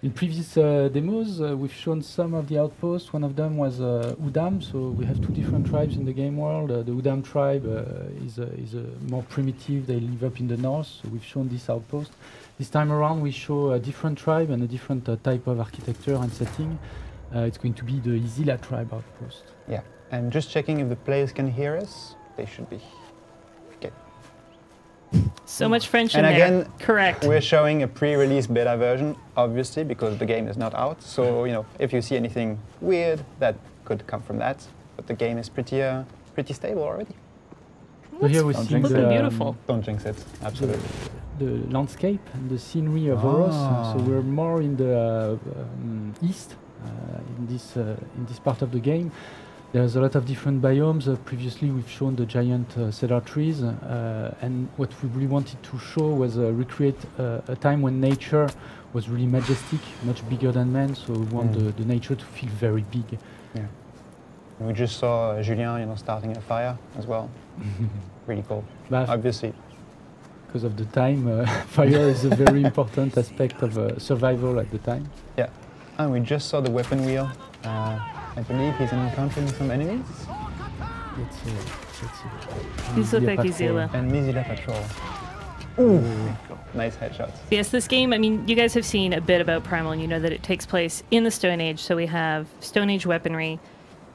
In previous demos, we've shown some of the outposts. One of them was Udam, so we have two different tribes in the game world. The Udam tribe is more primitive, they live up in the north, so we've shown this outpost. This time around we show a different tribe and a different type of architecture and setting. It's going to be the Izila tribe outpost. Yeah, and just checking if the players can hear us, they should be. So much French and in again, there. Correct. We're showing a pre-release beta version, obviously, because the game is not out. So, you know, if you see anything weird, that could come from that. But the game is pretty stable already. So here we see looking beautiful. Don't jinx it, absolutely. The landscape and the scenery of Oros. So we're more in the east, in this part of the game. There's a lot of different biomes. Previously we've shown the giant cedar trees, and what we really wanted to show was recreate a time when nature was really majestic, much bigger than man, so we want the nature to feel very big. Yeah. And we just saw Julien, you know, starting a fire as well. Really cool, obviously. Because of the time, fire is a very important aspect of survival at the time. Yeah, and we just saw the weapon wheel. I believe he's encountering some enemies. Let's see. These look like Izila. And Mizila Patrol. Ooh, nice headshots. Yes, this game, I mean, you guys have seen a bit about Primal, and you know that it takes place in the Stone Age, so we have Stone Age weaponry,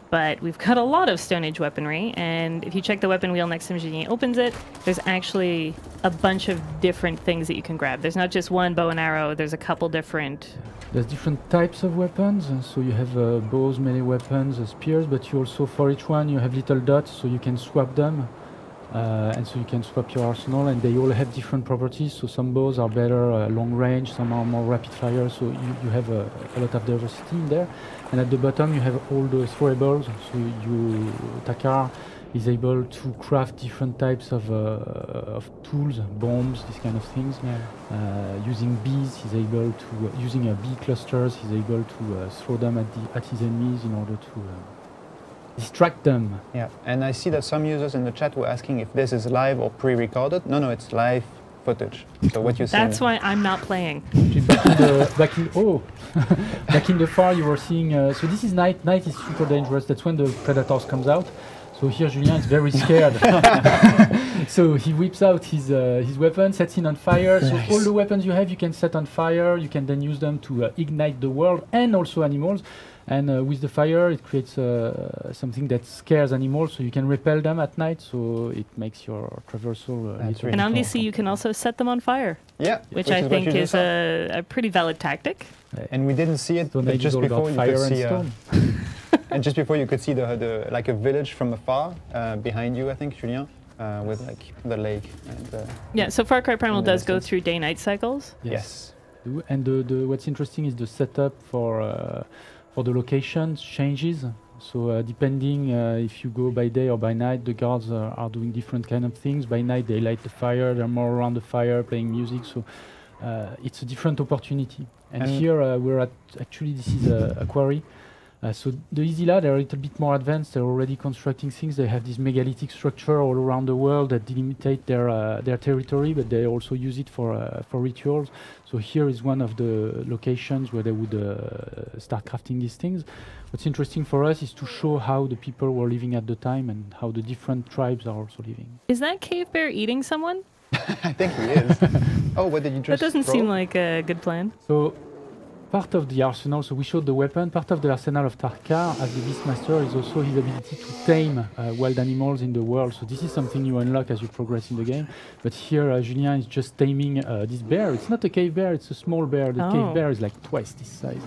but we've got a lot of Stone Age weaponry, and if you check the weapon wheel next time Julien opens it, there's actually a bunch of different things that you can grab. There's not just one bow and arrow, there's a couple different... There's different types of weapons, so you have bows, melee weapons, spears, but you also, for each one, you have little dots, so you can swap them, and so you can swap your arsenal, and they all have different properties, so some bows are better long range, some are more rapid fire, so you have a lot of diversity in there. And at the bottom you have all the throwables, so Takar is able to craft different types of tools, bombs, these kind of things. Yeah. Using bees, he's able to, using bee clusters, he's able to throw them at his enemies in order to distract them. Yeah, and I see that some users in the chat were asking if this is live or pre-recorded. No, it's live footage. So what you see. That's why I'm not playing. Back in the far, you were seeing. So this is night. Night is super dangerous. That's when the predators comes out. So here Julien is very scared. So he whips out his weapon, sets it on fire. So all the weapons you have, you can set on fire. You can then use them to ignite the world and also animals. And with the fire, it creates something that scares animals, so you can repel them at night. So it makes your traversal. And obviously, you can also set them on fire. Yeah, which I think is a pretty valid tactic. And we didn't see it, but just before you could see. And just before you could see the like a village from afar behind you, I think, Julien, with like the lake. And, yeah, so Far Cry Primal does go through day-night cycles. Yes. And what's interesting is the setup for the locations changes. So depending if you go by day or by night, the guards are doing different kind of things. By night they light the fire, they're more around the fire playing music. So it's a different opportunity. And here we're at, actually this is a quarry. So the Izila, they're a little bit more advanced. They're already constructing things. They have this megalithic structure all around the world that delimitate their territory, but they also use it for rituals. So here is one of the locations where they would start crafting these things. What's interesting for us is to show how the people were living at the time and how the different tribes are also living. Is that cave bear eating someone? I think he is. Oh, what did you just That doesn't seem like a good plan. So part of the arsenal, so we showed the weapon, part of the arsenal of Tarkar as the Beastmaster is also his ability to tame wild animals in the world. So this is something you unlock as you progress in the game. But here Julien is just taming this bear. It's not a cave bear, it's a small bear. The cave bear is like twice this size.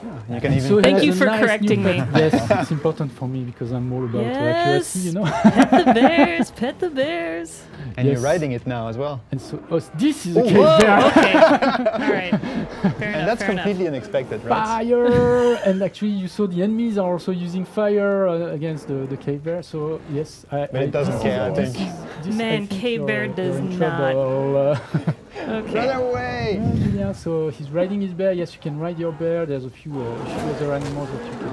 Yeah, you can even so thank you for correcting me. Yes, it's important for me because I'm all about accuracy, you know. Pet the bears, pet the bears. And you're riding it now as well. And so this is a cave bear. Okay, all right. Fair and that's completely unexpected, right? Fire! And actually you saw the enemies are also using fire against the cave bear. So yes, but it doesn't care, I think. Man, cave bear does not. Okay. Run away! Yeah, so he's riding his bear. Yes, you can ride your bear. There's a few other animals that you can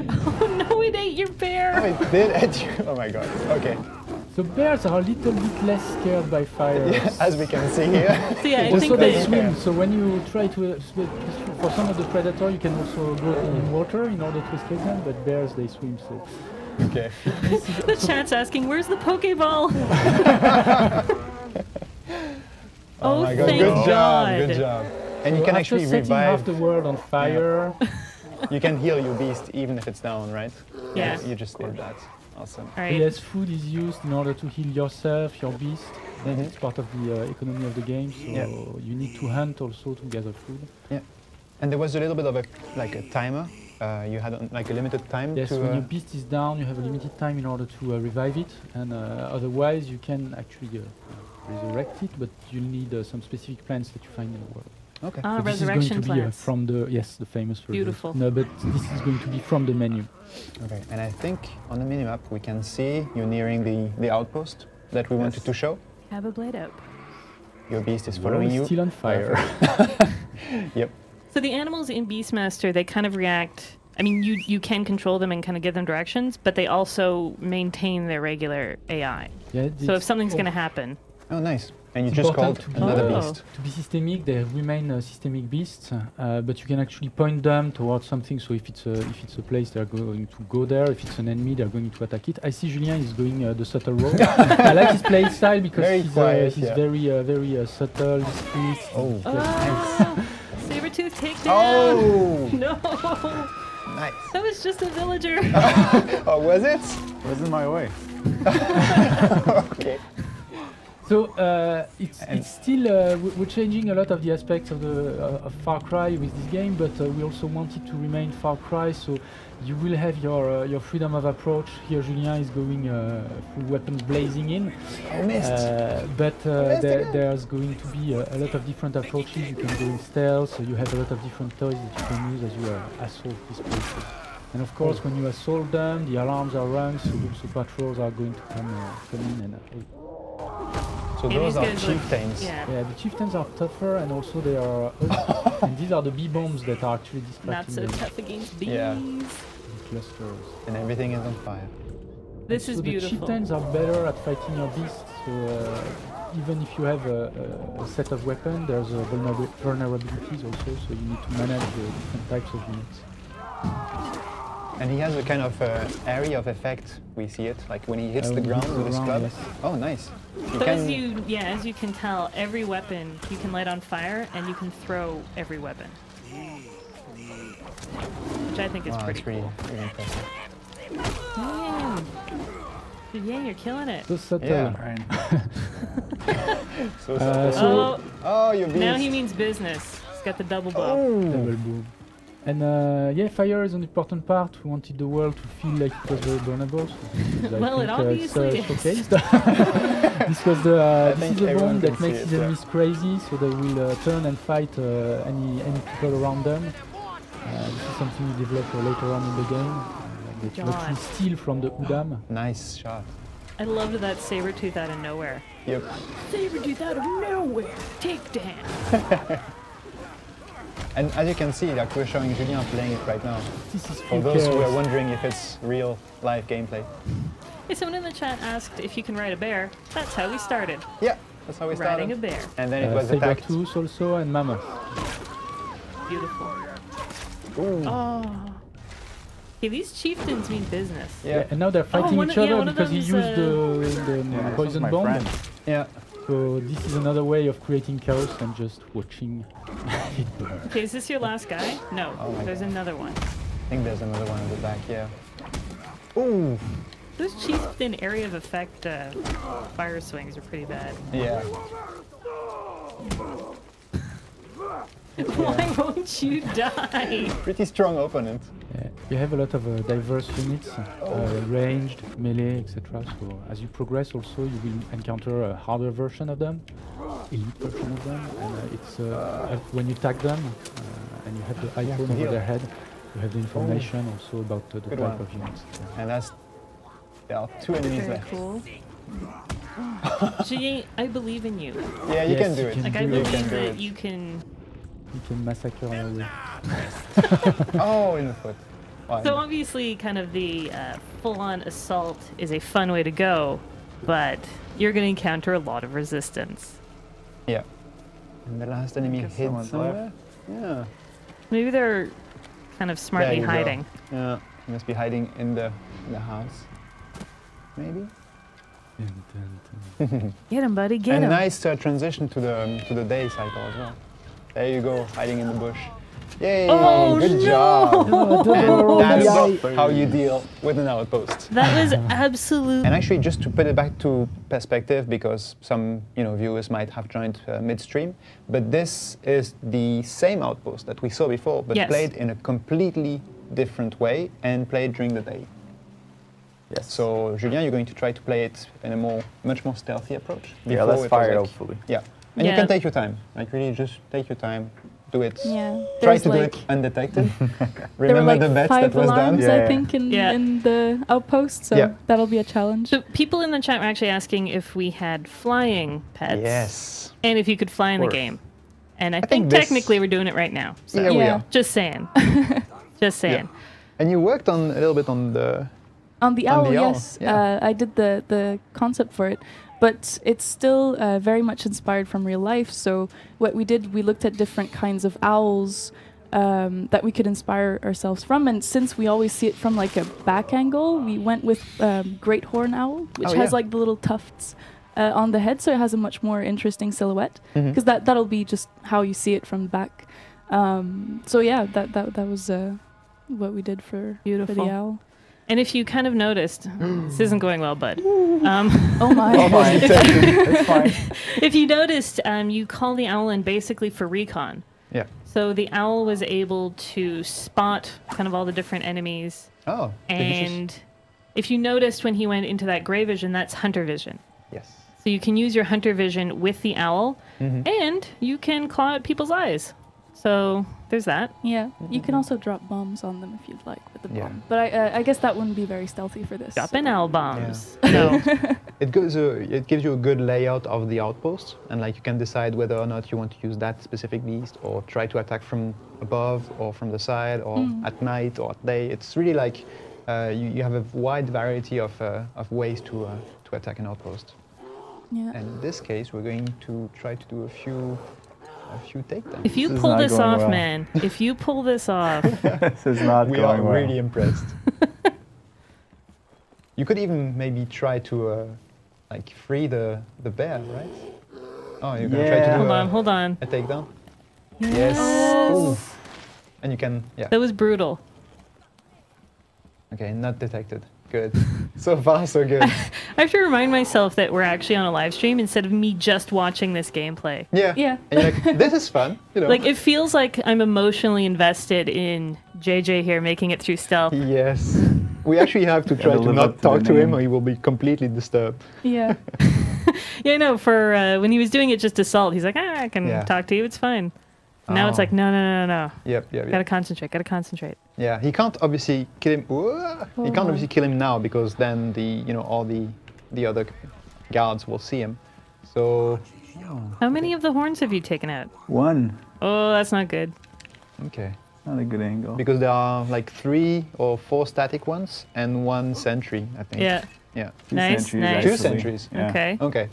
Oh no, it ate your bear! Oh, it did at you. Oh my god. Okay. So bears are a little bit less scared by fire. As we can see here. So yeah, I Also think they that swim, so when you try to, for some of the predators you can also go in water in order to escape them, but bears they swim, so. Okay. the chat's asking, where's the Pokeball? Oh my god, thank good God. job, good job. And you So can after actually setting half revive. the world on fire. You can heal your beast even if it's down, right? Yeah. You just did that. Awesome. All right. Yes, food is used in order to heal yourself, your beast. It's part of the economy of the game, so you need to hunt also to gather food. Yeah. And there was a little bit of a timer. You had like a limited time. Yes, to, when your beast is down, you have a limited time in order to revive it, and otherwise you can actually resurrect it, but you'll need some specific plants that you find in the world. Okay. Ah, So this is resurrection going to be plants. from the the famous version. Beautiful. No, but this is going to be from the menu. Okay. And I think on the minimap we can see you nearing the outpost that we wanted to show. Have a blade up. Your beast is World following is you. still on fire. Yep. So the animals in Beastmaster, they kind of react. I mean, you can control them and kind of give them directions, but they also maintain their regular AI. Yeah, So if something's going to happen, Oh, nice. And you It's just important called to be- another Oh. beast. To be systemic, they remain systemic beasts, but you can actually point them towards something. So if it's a place, they're going to go there. If it's an enemy, they're going to attack it. I see Julien is going the subtle road. I like his play style because Very quiet, he's yeah. very subtle, discreet. Oh. He's oh, Sabretooth takedown. Oh! No, Nice. that was just a villager. Oh, was it? Was in my way. Okay. So it's still we're changing a lot of the aspects of the of Far Cry with this game, but we also want it to remain Far Cry. So you will have your freedom of approach. Here, Julien is going full weapons blazing in. I missed. But missed again. there's going to be a lot of different approaches. You can go in stealth. So you have a lot of different toys that you can use as you assault these places. And of course, when you assault them, the alarms are rung, so also patrols are going to come in and. So Yeah, those these are guys look- chieftains. Yeah, Yeah, the chieftains are tougher, and also they are. And these are the bee bombs that are actually not distracting so them. tough against bees. Yeah. The clusters. And everything is on fire. This So is the beautiful. chieftains are better at fighting your beasts. So even if you have a set of weapons, there's vulnerabilities also. So you need to manage the different types of units. And he has a kind of area of effect. We see it, like when he hits the When he ground hits with the his ground, club. yes. Oh, nice. So as you can tell, every weapon you can light on fire, and you can throw every weapon, which I think is Wow, pretty that's really, cool. really impressive. Damn. Yeah, you're killing it. So subtle. Yeah. So, Oh, oh, your beast. now he means business. He's got the double bow. Oh. Double boom. And yeah, fire is an important part. We wanted the world to feel like it was very vulnerable. So I Well, it think, obviously it's, is. showcased. This was the this think is the everyone bomb can that see makes it, his yeah. enemies crazy, so they will turn and fight any people around them. This is something we develop later on in the game. That you God. actually steal from the Udam. Nice shot. I loved that Sabretooth out of nowhere. Yep. Sabretooth out of nowhere. Take down. And as you can see, like we're showing Julien playing it right now. This is For full those who are chaos. wondering if it's real live gameplay. Hey, someone in the chat asked if you can ride a bear. That's how we started. Yeah, that's how we started. Riding a bear. And then it was attacked. Sabertooth also and Mammoth. Beautiful. Ooh. Oh. Okay, these chieftains mean business. Yeah. And now they're fighting one- each yeah, other one of because he them's, used the Yeah, this is poison my bomb. friend. Yeah. So this is another way of creating chaos and just watching it burn. Okay, is this your last guy? No, Oh my there's God. another one. I think there's another one in the back, yeah. Ooh. Those chieftain area of effect fire swings are pretty bad. Yeah. Why won't you die? Pretty strong opponent. Yeah, you have a lot of diverse units, ranged, melee, etc. So as you progress also you will encounter a harder version of them, elite version of them, and it's when you tag them and you have the icon over heal. their head, you have the information also about the Good type one. of units. And there are 2 enemies Very left. cool. G, I believe in you. Yeah, you Yes, can do you it. can Like I do it. believe do that it. you can. You can massacre all the way. Oh, in the foot. Wow. So obviously, kind of the full-on assault is a fun way to go, but you're going to encounter a lot of resistance. Yeah. And the last enemy hid somewhere? Yeah. Maybe they're kind of smartly hiding. Yeah, he must be hiding in the house. Maybe? Get him, buddy, get him. A nice transition to the day cycle as well. There you go, hiding in the bush. Yay! Oh, good no. job! And that's Yeah. how you deal with an outpost. That was absolute. And actually, just to put it back to perspective, because some viewers might have joined midstream, but this is the same outpost that we saw before, but Yes. played in a completely different way and played during the day. Yes. So, Julien, you're going to try to play it in a much more stealthy approach. Yeah, Before let's it was fire like- hopefully. Yeah, and Yeah. you can take your time. Like really, just take your time. Do it. Yeah. Try There's to do like, it undetected. there were Remember like the bets 5 that was done. alarms, Yeah, I yeah. think, in Yeah. the outpost, so Yeah. that'll be a challenge. So people in the chat were actually asking if we had flying pets. Yes. And if you could fly in the course. game. And I think think this- technically we're doing it right now. So Yeah, we Yeah. are. just saying. Just saying. And you worked on a little bit on the. On the On owl, the owl, yes. yeah. I did the concept for it. But it's still very much inspired from real life. So what we did, we looked at different kinds of owls that we could inspire ourselves from. And since we always see it from like a back angle, we went with great horn owl, which Oh, has yeah. like the little tufts on the head. So it has a much more interesting silhouette. Mhm. Because that'll be just how you see it from the back. So yeah, that was what we did for Beautiful. the owl. And if you kind of noticed, this isn't going well, bud. Oh my. Fine. It's fine. If you noticed, you call the owl in basically for recon. Yeah. So the owl was able to spot kind of all the different enemies. Oh. did you just- And if you noticed when he went into that gray vision, that's hunter vision. Yes. So you can use your hunter vision with the owl, Mhm. and you can claw at people's eyes. So there's that. Yeah, you can also drop bombs on them if you'd like with the Yeah. bomb. But I guess that wouldn't be very stealthy for this. Drop in owl bombs. Yeah. No. It gives you a good layout of the outpost, and like you can decide whether or not you want to use that specific beast, or try to attack from above, or from the side, or at night, or at day. It's really like you have a wide variety of ways to attack an outpost. Yeah. And in this case, we're going to try to do a few takedowns. If you This is pull not this going off, well. man, if you pull this off, This is not We going are well. really impressed. You could even maybe try to like free the bear, right? Oh, you're gonna try to do hold on. a takedown? Yes. Ooh. And you can, yeah. That was brutal. Okay, not detected. Good. So far, so good. I have to remind myself that we're actually on a live stream instead of me just watching this gameplay. Yeah. Yeah. And you're like, this is fun, you know. Like, it feels like I'm emotionally invested in JJ here making it through stealth. Yes. We actually have to try Gotta to live not up to talk the to him name. or he will be completely disturbed. Yeah. Yeah, no, for when he was doing it just assault, he's like, I can Yeah. talk to you, it's fine. Now it's Oh. like, no. Yep. Gotta concentrate. Yeah, he can't obviously kill him. He can't obviously kill him now because then all the other guards will see him. So How many of the horns have you taken out? One. Oh, that's not good. okay, Not a good angle. because there are like 3 or 4 static ones and 1 sentry, I think. Yeah. Yeah. Two Nice, sentries, nice. Two actually. sentries. Yeah. Okay. Okay.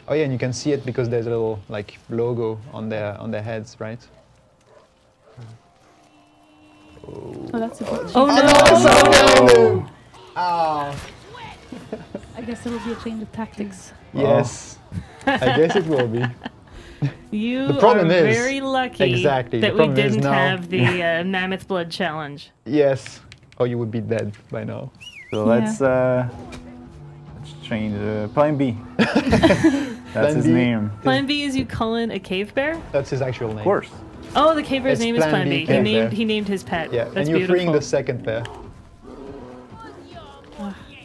Oh yeah, and you can see it because there's a little like logo on their heads, right? Oh, that's a bit. Oh no! Oh. I guess it'll be a change of tactics. Yes. I guess it will be. You The problem are is- very lucky Exactly, the that we problem is didn't now- have the Mammoth Blood Challenge. Yes. Or you would be dead by now. So let's change Plan B. That's his B. name. Plan B is you call in a cave bear? That's his actual name. Of course. Oh, the cave bear's It's name is Plan Plan B, B. cave bear. He named his pet. Yeah, That's and you're beautiful. freeing the second pair.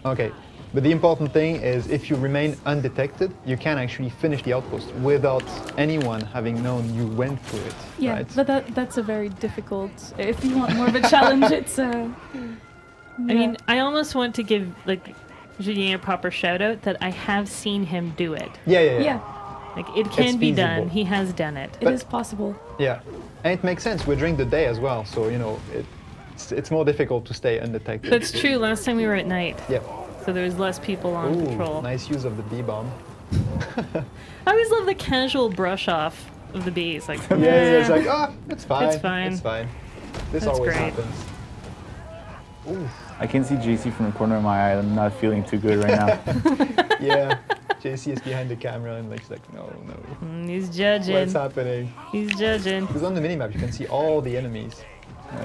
Okay, but the important thing is if you remain undetected, you can actually finish the outpost without anyone having known you went through it. Yeah, right? but that's a very difficult. If you want more of a challenge, it's. I mean, I almost want to give like Julien a proper shout out that I have seen him do it. Yeah. yeah, Like it can It's be feasible. done. He has done it. it is possible. Yeah, and it makes sense. We're during the day as well, so it's more difficult to stay undetected. That's true. Last time we were at night. Yeah. so there's less people on Ooh, patrol. nice use of the bee bomb. I always love the casual brush off of the bees. Like, Yeah, it's like, oh, it's fine. It's fine. It's fine. This That's always great. happens. Ooh, I can see JC from the corner of my eye. I'm not feeling too good right now. yeah. JC is behind the camera and like, she's like, no, no. He's judging. What's happening? He's judging. Because on the minimap you can see all the enemies.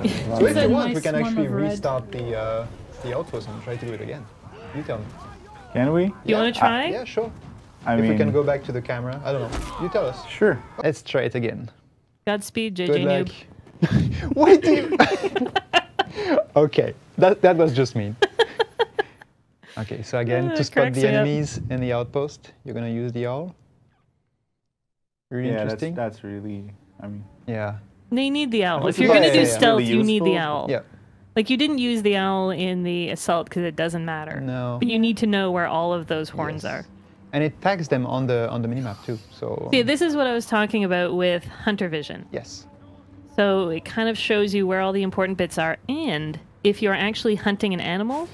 Yeah, So if a you want, we nice can one actually of red. restart the outpost and try to do it again. You tell me. can we? You want to try? Yeah, sure. I If mean, we can go back to the camera, I don't know. You tell us. sure. Let's try it again. Godspeed, Good JJ luck. Noob. Why do you? Okay, that was just mean. Okay, so again, to spot Cracks the me up. enemies in the outpost, you're gonna use the owl. Really Yeah, interesting. that's really. I mean, Yeah. They need the owl. If Yeah, you're going to yeah, do yeah. stealth, Really you need the useful. owl. Yeah. Like, you didn't use the owl in the assault because it doesn't matter. No. But you need to know where all of those horns Yes. are. And it tags them on the minimap too. So See, this is what I was talking about with hunter vision. yes. So it kind of shows you where all the important bits are. And if you're actually hunting an animal,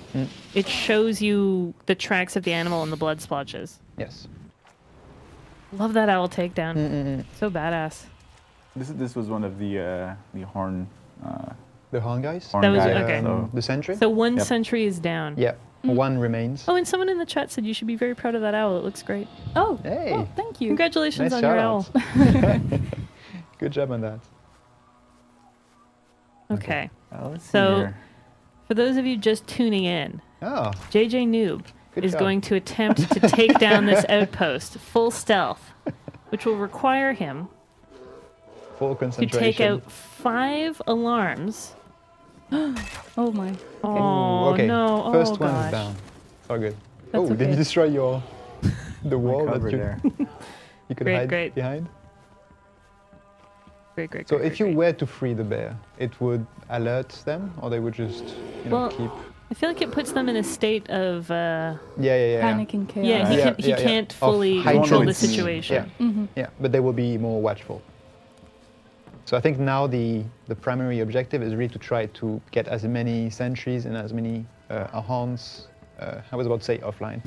it shows you the tracks of the animal and the blood splotches. Yes. Love that owl takedown. Mm-mm-mm. So badass. this was one of the horn. The horn guys. Horn That was- guys, okay. so- The sentry. So one Yep. sentry is down. Yeah. One remains. Oh, and someone in the chat said you should be very proud of that owl. It looks great. Oh, Hey. well, thank you. Congratulations Nice on your shout owl. out. Good job on that. Okay. Let's see So- here. For those of you just tuning in, Oh, JJ Noob good is job. going to attempt to take down this outpost full stealth, which will require him full to concentration. take out 5 alarms. Oh my. Oh, okay. no. Oh, First one gosh. is down. All good. That's Oh, did okay. you destroy your the My wall that cover you, there. you could Great, hide great. behind? Great, great, So great, if great, you great. were to free the bear, it would alert them, or they would just Well, keep. I feel like it puts them in a state of, Yeah. Panic and chaos. yeah, he, Yeah, he yeah. can't Of fully heightened- control the Yeah. situation. Mm-hmm. Yeah, but they will be more watchful. So I think now the primary objective is really to try to get as many sentries and as many horns. I was about to say offline.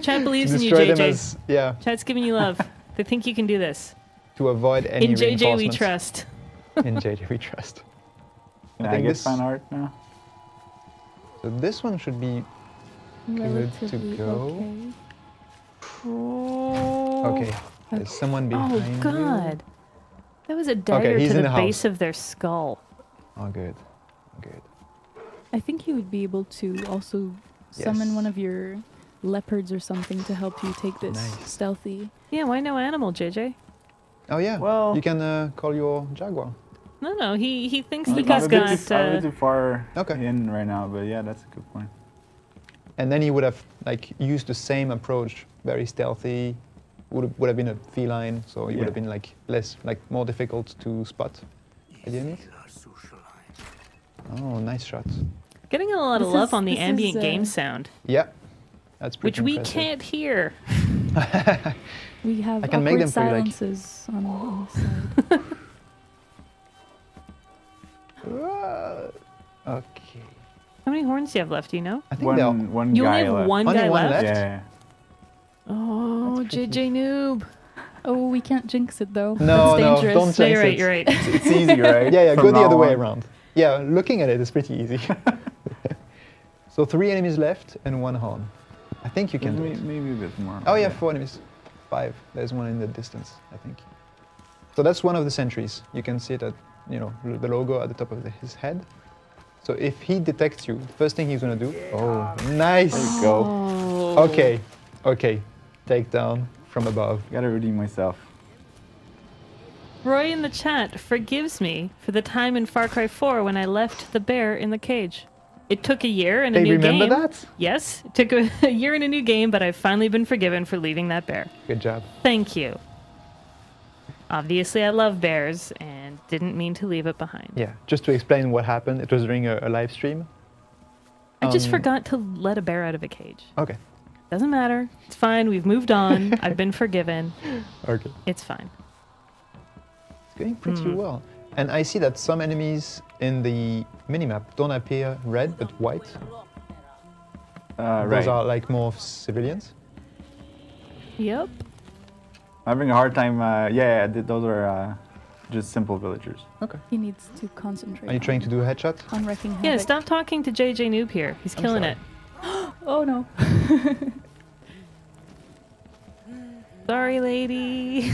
Chat believes in you, Destroy them JJ. as yeah Chat's giving you love. They think you can do this. to avoid any In JJ we reinforcements. trust. In JJ we trust. Can I I think get this- fan art now? So this one should be good to Relatively go. okay. Okay. There's someone behind Oh, you. God. That was a dagger he's to in the the base house. of their skull. Oh, good. Good. I think you would be able to also summon Yes. one of your leopards or something to help you take this Nice. stealthy. Yeah, why no animal, JJ? Oh yeah. Well- you can call your jaguar. No, he thinks I'm he a has bit got. too- I'm a bit too far Okay. in right now, but yeah, that's a good point. And then he would have like used the same approach, very stealthy. Would have been a feline, so he would Yeah. have been like more difficult to spot. The enemies. Oh, nice shot. Getting a lot of This love is- on the this is, ambient game sound, Yeah, that's pretty which we impressive. can't hear. We have I can make awkward them for you, like- silences on the side. Okay. How many horns do you have left? Do you know? I think they'll. One You only guy have left. one Only guy one left? left? Yeah. Oh, That's pretty- JJ Noob. Oh, we can't jinx it though. No, That's no, dangerous. don't No, jinx you're right, it. you're right. It's easy, right? Yeah, From go the now other way on. around. Yeah, looking at it is pretty easy. So 3 enemies left and 1 horn. I think you can do it. Maybe a bit more. Oh yeah, 4 enemies. 5. There's one in the distance, I think. So that's one of the sentries. You can see it at, the logo at the top of his head. So if he detects you, the first thing he's gonna do. Oh, nice. There you go. Oh. Okay. Take down from above. Gotta redeem myself. Roy in the chat forgives me for the time in Far Cry 4 when I left the bear in the cage. It took a year and a They new remember game. that? Yes, it took a year and a new game, but I've finally been forgiven for leaving that bear. Good job. Thank you. Obviously, I love bears and didn't mean to leave it behind. Yeah. Just to explain what happened, it was during a live stream. I just Um, forgot to let a bear out of a cage. Okay. Doesn't matter. It's fine. We've moved on. I've been forgiven. Okay. It's fine. It's going pretty well. And I see that some enemies in the minimap don't appear red but white. Those Right. are like more civilians. Yep. I'm having a hard time. Yeah, those are just simple villagers. Okay. He needs to concentrate. Are you trying to do a headshot? on wrecking Yeah, havoc. stop talking to JJ Noob here. He's I'm killing sorry. it. Oh no. Sorry, lady.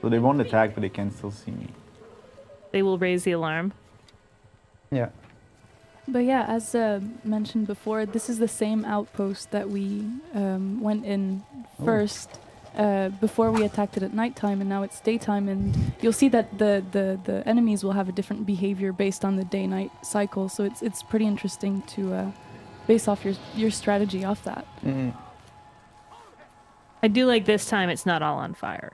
So they won't attack, but they can still see me. They will raise the alarm. Yeah. But yeah, as mentioned before, this is the same outpost that we went in first before we attacked it at nighttime, and now it's daytime. And you'll see that the enemies will have a different behavior based on the day-night cycle. So it's pretty interesting to base off your strategy off that. Mm-mm. I do like this time it's not all on fire.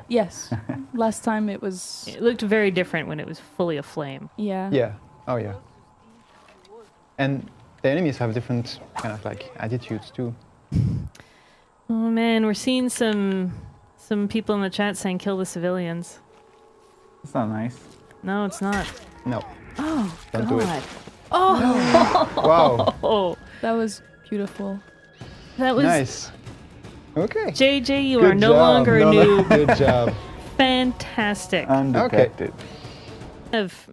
Yes. Last time it was. It looked very different when it was fully aflame. Yeah. Yeah. Oh yeah. And the enemies have different kind of like attitudes too. Oh man, we're seeing some people in the chat saying kill the civilians. It's not nice. No, it's not. No. Oh Don't God. do it. Oh. Wow. Oh, That was beautiful. that was Nice. Okay. JJ. You Good are no job. longer a noob. Good job. Fantastic. Undetected. Have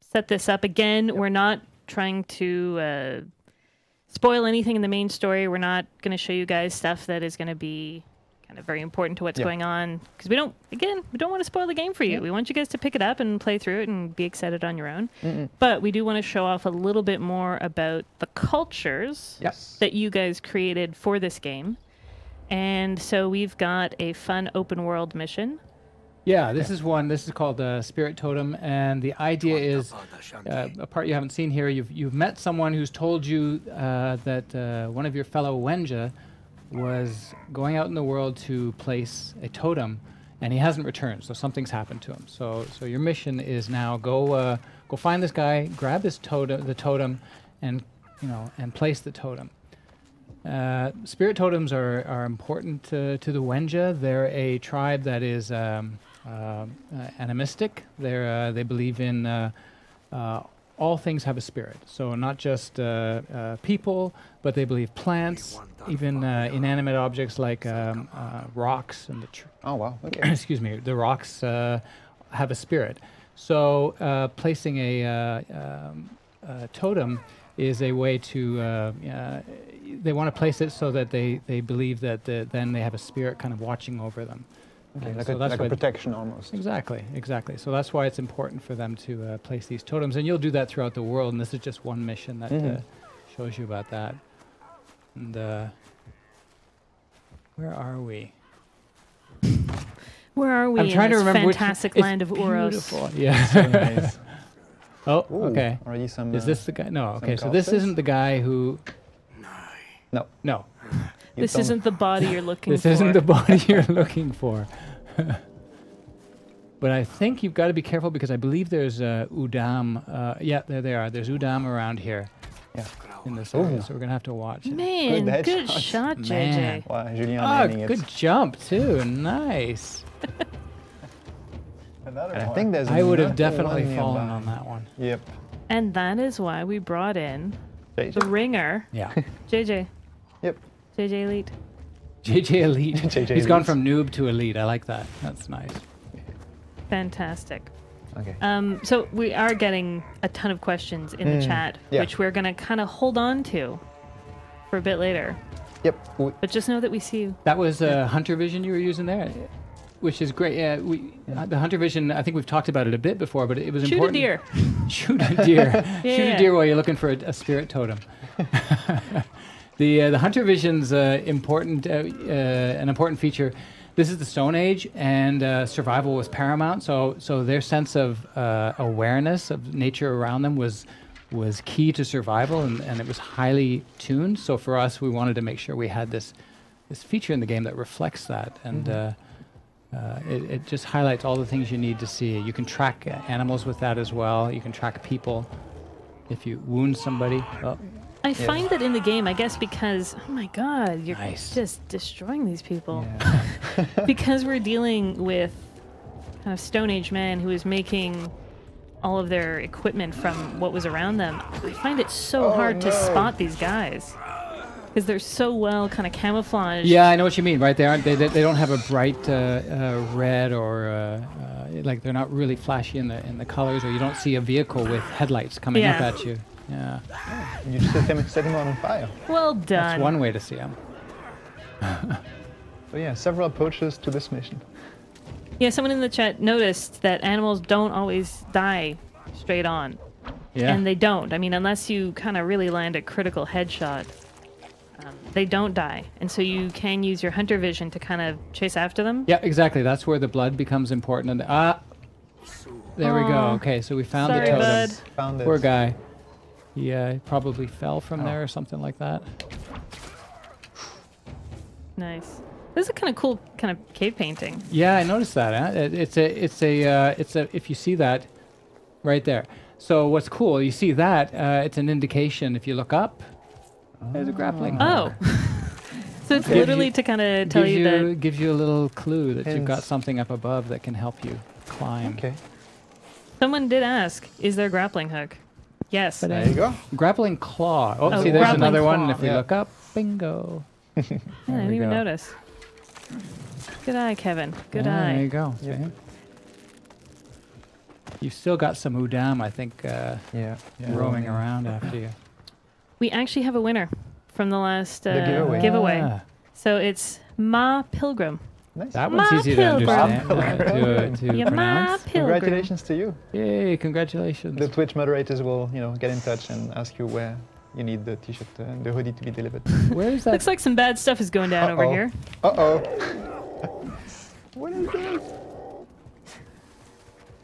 set this up again. We're not trying to spoil anything in the main story. We're not going to show you guys stuff that is going to be kind of very important to what's Yeah. going on, because we don't want to spoil the game for you. Yeah. We want you guys to pick it up and play through it and be excited on your own. Mm-mm. But we do want to show off a little bit more about the cultures Yes. that you guys created for this game. And so we've got a fun open world mission. Yeah, this is one. This is called Spirit Totem, and the idea is a part you haven't seen here. You've met someone who's told you that one of your fellow Wenja was going out in the world to place a totem, and he hasn't returned. So something's happened to him. So your mission is now go find this guy, grab his totem, and and place the totem. Spirit totems are important to the Wenja. They're a tribe that is animistic. They believe in all things have a spirit. So not just people, but they believe plants, even inanimate objects like rocks and Oh wow. Okay. excuse me, the rocks have a spirit. So placing a totem is a way to they want to place it so that they believe that then they have a spirit kind of watching over them. Okay. And Like so a that's like a why- protection almost. Exactly. So that's why it's important for them to place these totems, and you'll do that throughout the world. And this is just one mission that Mhm. shows you about that. And where are we? Where are we I'm trying in to this remember which- fantastic it's land of Uros? Beautiful. Yeah. So nice. Oh, Ooh, okay. Already some. Is this the guy? No. some Okay, so this corpses? isn't the guy who. No. No. you This don't- isn't the body you're looking This for. isn't the body you're looking for. But I think you've got to be careful because I believe there's Udam. Yeah, there they are. There's Udam around here. Yeah. In this area, Ooh. so we're gonna have to watch it. Man, Good good headshot. shot, JJ. Man. Wow, Julien Oh, aiming it. good jump too. Nice. Another And I one. think there's. I would have another definitely one fallen nearby. on that one. Yep. And that is why we brought in the JJ. ringer, Yeah. JJ. Yep. JJ Elite. JJ Elite. JJ He's gone Elite. from noob to elite. I like that. That's nice. Fantastic. Okay. So we are getting a ton of questions in the chat, yeah. which we're going to kind of hold on to for a bit later. Yep. But just know that we see you. That was Hunter Vision you were using there, which is great. Yeah, the Hunter Vision. I think we've talked about it a bit before, but it was Shoot important. a deer. Shoot a deer. Shoot Yeah. a deer while you're looking for a spirit totem. The Hunter Vision's important an important feature. This is the Stone Age, and survival was paramount. So their sense of awareness of nature around them was key to survival, and it was highly tuned. So for us, we wanted to make sure we had this feature in the game that reflects that, and it just highlights all the things you need to see. You can track animals with that as well. You can track people. If you wound somebody, I find that in the game, I guess because, oh my god, you're Nice. just destroying these people. yeah. Because we're dealing with kind of Stone Age man who is making all of their equipment from what was around them, I find it so hard to spot these guys because they're so well kind of camouflaged. Yeah, I know what you mean, right? They don't have a bright red or like they're not really flashy in the colors, or you don't see a vehicle with headlights coming up at you. Yeah. You just set him on fire. Well done. That's one way to see them. So yeah, several approaches to this mission. Yeah, someone in the chat noticed that animals don't always die straight on. Yeah. And they don't. I mean, unless you kind of really land a critical headshot, they don't die. And so you can use your hunter vision to kind of chase after them. Yeah, exactly. That's where the blood becomes important. And there we go. Okay, so we found Sorry, the totem. bud. Found it. Poor guy. He probably fell from there or something like that. Nice. This is a kind of cool kind of cave painting. Yeah, I noticed that. It's a. If you see that, right there. So what's cool? You see that? It's an indication. If you look up, there's a grappling. Oh. So it's literally to kind of tell you that. Gives you a little clue that you've got Hints. something up above that can help you climb. Okay. Someone did ask, is there a grappling hook? Yes. There you go. Grappling claw. Oh, Oh, see, there's grappling another one. claw. And if you Yeah. look up, bingo. Yeah, I didn't we even go. notice. Good eye, Kevin. Good There you eye. go. Yeah. See? You've still got some Udam, I think, Yeah. roaming around after you. We actually have a winner from the last giveaway. giveaway. Ah, So it's Ma Pilgrim. Nice. that one's Ma easy to Pilgrim. understand, to Yeah, Ma pronounce. Pilgrim. Congratulations to you. Yay, congratulations. The Twitch moderators will, get in touch and ask you where you need the t-shirt, the hoodie to be delivered. Where is that? Looks like some bad stuff is going down over Uh-oh. here. Uh-oh. What is this?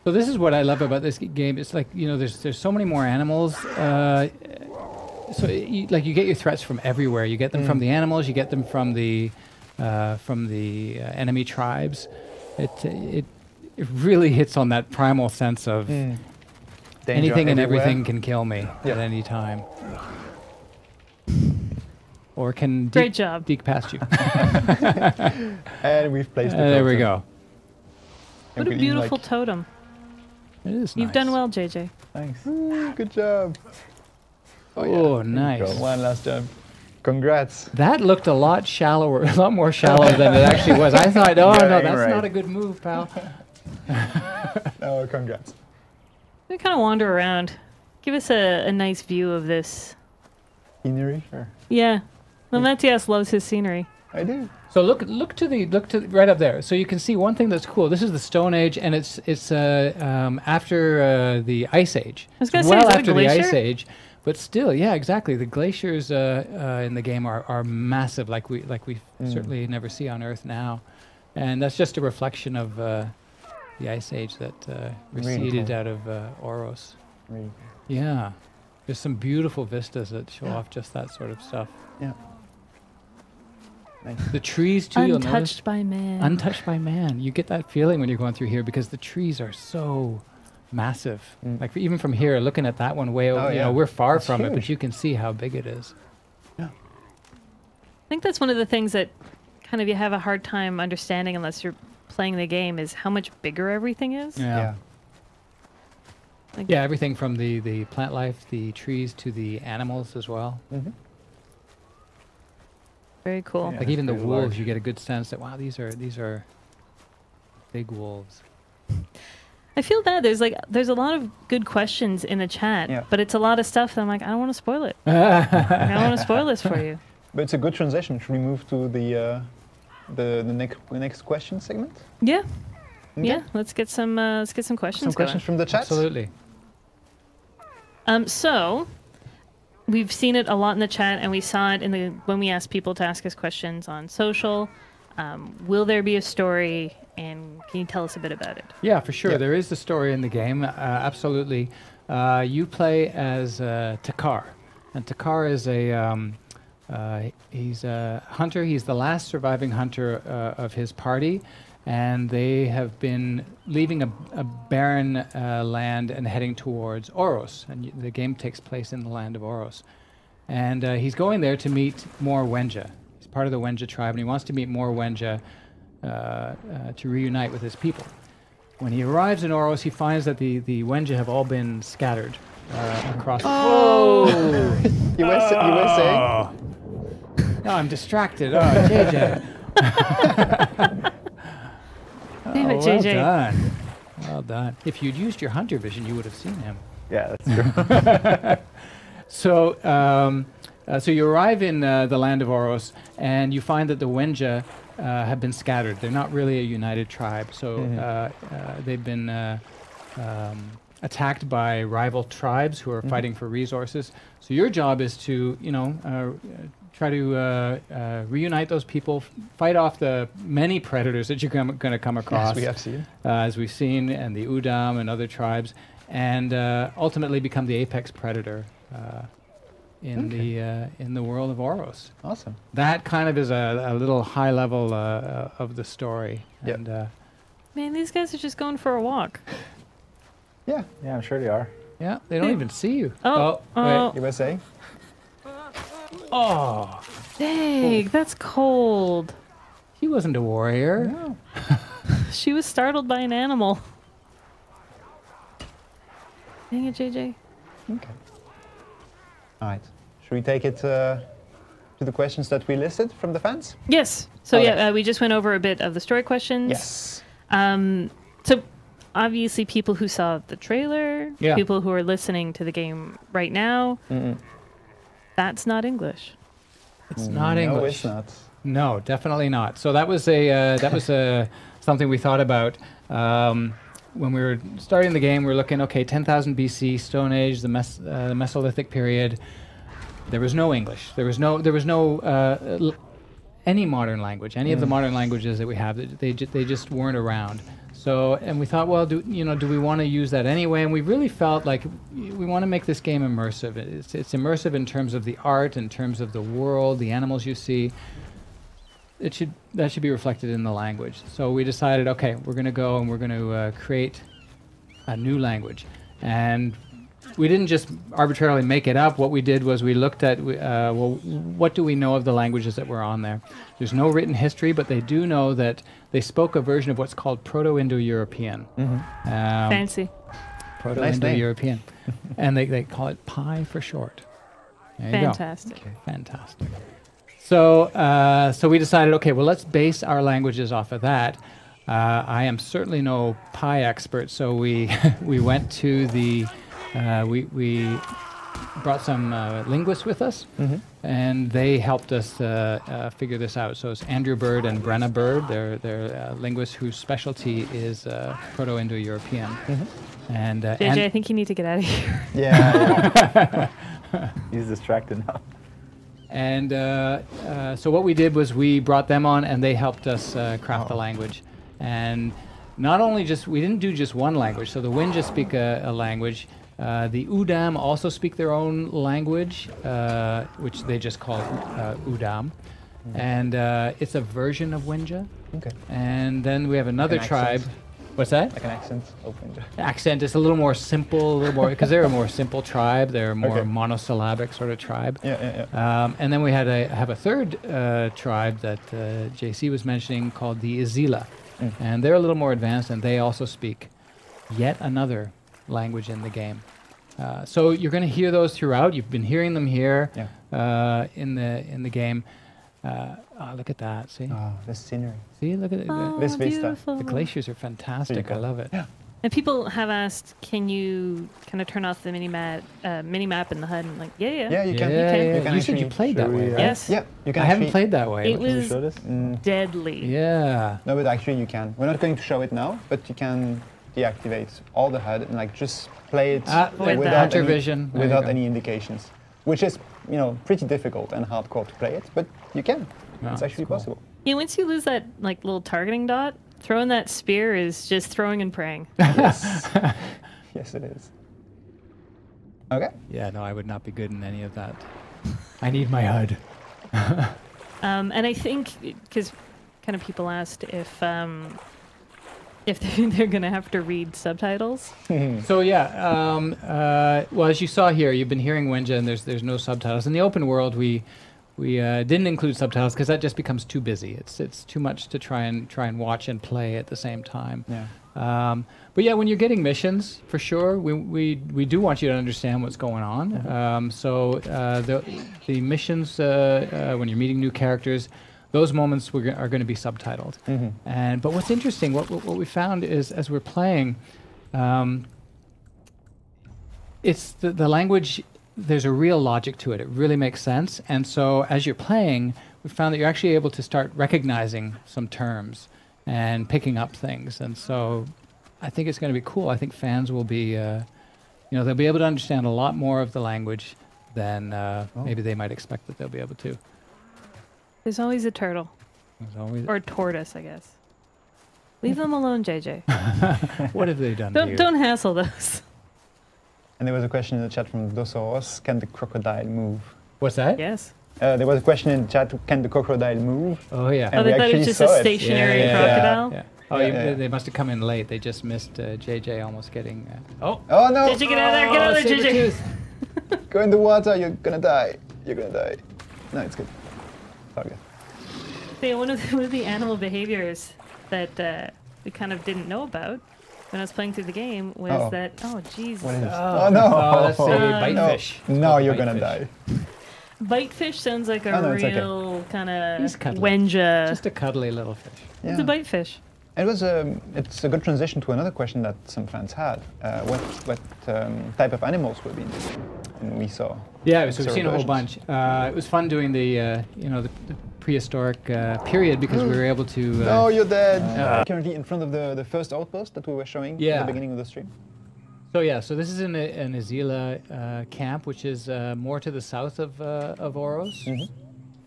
So this is what I love about this game. It's like, there's so many more animals. So you get your threats from everywhere. You get them from the animals. You get them from the enemy tribes. It really hits on that primal sense of Danger anything and everywhere. everything can kill me Yeah. at any time, or can Great job. deke past you. And we've placed it. There we go. What a beautiful totem. It is You've nice. done well, JJ. Thanks. Good job. Oh, There you nice. go. One last jump. Congrats. That looked a lot shallower, a lot more shallow than it actually was. I thought, oh no, Yeah, that's right. not a good move, pal. Oh, congrats. We kind of wander around. Give us a nice view of this. Scenery? Sure. Yeah. Well, Matthias loves his scenery. I do. So look to right up there. So you can see one thing that's cool. This is the Stone Age, and it's after the Ice Age. I was gonna It's say, well is that a after the Ice glacier? Age, but still, yeah, exactly. The glaciers in the game are massive, like we certainly never see on Earth now, and that's just a reflection of the Ice Age that Really receded cool. out of Oros. Really. Yeah, there's some beautiful vistas that show off just that sort of stuff. Yeah. Nice. The trees too. You'll notice. Untouched by man. Untouched by man. You get that feeling when you're going through here because the trees are so massive. Like even from here, looking at that one way over, Oh, yeah. we're far It's from it, but huge. you can see how big it is. I think that's one of the things that kind of you have a hard time understanding unless you're playing the game is how much bigger everything is. Yeah. Like, Yeah, everything from the plant life, the trees, to the animals as well. Mm-hmm. very cool. Yeah. Like even the pretty wolves, large. you get a good sense that wow, these are big wolves. I feel bad. There's a lot of good questions in the chat, Yeah. but it's a lot of stuff that I'm like, I don't want to spoil it. I don't want to spoil this for you. But it's a good transition. Should we move to the next question segment? Yeah. Okay. Yeah. Let's get some questions Some questions from the chat. Absolutely. So we've seen it a lot in the chat, and we saw it when we asked people to ask us questions on social. Will there be a story, and can you tell us a bit about it? Yeah, for sure. Yeah. There is the story in the game. Absolutely. You play as Takar, and Takar is he's a hunter. He's the last surviving hunter of his party, and they have been leaving a barren land and heading towards Oros. And the game takes place in the land of Oros, and he's going there to meet more Wenja. He's part of the Wenja tribe, and he wants to meet more Wenja to reunite with his people. when he arrives in Oros, he finds that the Wenja have all been scattered across. Oh! you were saying? No, I'm distracted. Oh, JJ. Damn it, well JJ. done. Well done. If you'd used your hunter vision, you would have seen him. Yeah, that's true. So, so you arrive in the land of Oros, and you find that the Wenja have been scattered. They're not really a united tribe. So they've been attacked by rival tribes who are fighting for resources. So your job is to, try to reunite those people, fight off the many predators that you're going to come across. Yes, we have seen. As we've seen, and the Udam and other tribes, and ultimately become the apex predator in the world of Oros. Awesome. That kind of is a little high level of the story. Yep. And Man, these guys are just going for a walk. Yeah. Yeah, I'm sure they are. yeah, they don't even see you. Oh, wait. You were saying? Oh, dang, that's cold. he wasn't a warrior. No. She was startled by an animal. Dang it, JJ. Okay. All right. Should we take it to the questions that we listed from the fans? Yes. So Okay. yeah, we just went over a bit of the story questions. Yes. So obviously, people who saw the trailer, Yeah. people who are listening to the game right now, that's not English. It's not No, English. it's not. No, definitely not. So that was something we thought about when we were starting the game. We were looking, okay, 10,000 BC, Stone Age, the Mesolithic period. There was no English. There was no any modern language. Any of the modern languages that we have, they just weren't around. So, and we thought, well, do we want to use that anyway? And we really felt like we want to make this game immersive. It's immersive in terms of the art, in terms of the world, the animals you see. That should be reflected in the language. So we decided, okay, we're going to go and we're going to create a new language. And we didn't just arbitrarily make it up. What we did was we looked at, well, what do we know of the languages that were on there? There's no written history, but they do know that they spoke a version of what's called Proto-Indo-European. Fancy. Proto-Indo-European. And they call it PI for short. There you go. Fantastic. Fantastic. So, so we decided, okay, well, let's base our languages off of that. I am certainly no Pi expert, so we we went to the we brought some linguists with us, and they helped us figure this out. So it's Andrew Bird and Brenna Bird. They're linguists whose specialty is Proto-Indo-European. And JJ, I think you need to get out of here. Yeah. He's distracted now. And so what we did was we brought them on, and they helped us craft the language. And not only we didn't do just one language. So the Wenja speak a language. The Udam also speak their own language, which they just call Udam. And it's a version of Wenja. Okay. And then we have another Like an tribe. accent. What's that? Like an accent of Wenja. Accent is a little more simple, a little more, because they're a more simple tribe. They're a more Okay. monosyllabic sort of tribe. Yeah. And then we have a third tribe that JC was mentioning called the Izila. And they're a little more advanced, and they also speak yet another language in the game. So you're going to hear those throughout. You've been hearing them here in the game. Look at that! See? Oh, the scenery. See? Look at it. Oh, This vista. beautiful. The glaciers are fantastic. I cool. love it. Yeah. And people have asked, can you kind of turn off the mini map in the HUD? And like, yeah. Yeah, you can. Yeah, You can. yeah. You can You said you actually- played that Should way, we, right? Yes. Yeah, you can. I haven't actually- played that way. It Can you was show this? deadly. Yeah. No, but actually you can. We're not going to show it now, but you can deactivate all the HUD and like just play it With without Hunter any, vision. There you without go. any indications, which is pretty difficult and hardcore to play it, but you can. Yeah, It's actually it's cool. possible. Yeah, once you lose that like little targeting dot, throwing that spear is just throwing and praying. Yes. Yes, it is. Okay. Yeah, no, I would not be good in any of that. I need my HUD. And I think because kind of people asked if they're gonna have to read subtitles. So yeah, well, as you saw here, you've been hearing Wenja, and there's no subtitles. In the open world, we We didn't include subtitles because that just becomes too busy. It's too much to try and watch and play at the same time. Yeah. But yeah, when you're getting missions, for sure, we do want you to understand what's going on. So the missions, when you're meeting new characters, those moments are going to be subtitled. But what's interesting, what we found is as we're playing, it's the language. There's a real logic to it. It really makes sense. And so as you're playing, we found that you're actually able to start recognizing some terms and picking up things. And so I think it's going to be cool. I think fans will be, they'll be able to understand a lot more of the language than maybe they might expect that they'll be able to. There's always a turtle. There's always Or a tortoise, I guess. Leave them alone, JJ. What have they done to you? Don't hassle those. And there was a question in the chat from Dosos, can the crocodile move? What's that? Yes. There was a question in the chat, can the crocodile move? Oh, yeah. And They we thought it was actually just a saw it. stationary Yeah. crocodile. Yeah. Oh, they must have come in late. They just missed JJ almost getting... Oh no! JJ, get out of there! Get out of there, JJ! Sabertooth. Go in the water, you're gonna die. You're gonna die. No, it's good. It's all good. See, one of the animal behaviors that we kind of didn't know about when I was playing through the game was that... Oh, Jesus. What is this? Oh, Oh no! Oh, that's a No. bitefish. No, you're gonna die. Bitefish sounds like a Oh, no, it's okay. real kind of He's cuddly. wenja. Just a cuddly little fish. It's a bitefish. It was it's a good transition to another question that some fans had. What type of animals will be in this game? And we saw. Yeah, so we've seen a whole versions. bunch. It was fun doing the prehistoric period because we were able to. No, you're dead. Currently in front of the first outpost that we were showing at the beginning of the stream. So this is in an Azila camp, which is more to the south of Oros.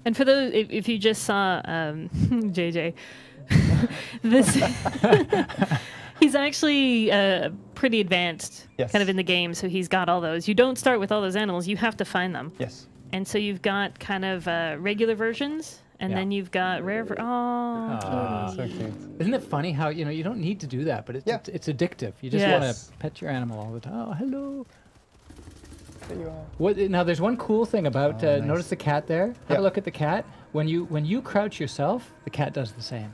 And for those, if you just saw JJ, this he's actually pretty advanced, kind of in the game. So he's got all those. You don't start with all those animals. You have to find them. Yes. And so you've got kind of regular versions, and then you've got rare. So cute. Isn't it funny how you don't need to do that, but it's addictive. You just want to pet your animal all the time. Oh, hello. There you are. What now? There's one cool thing about nice. notice the cat there. Have a look at the cat. When you crouch yourself, the cat does the same.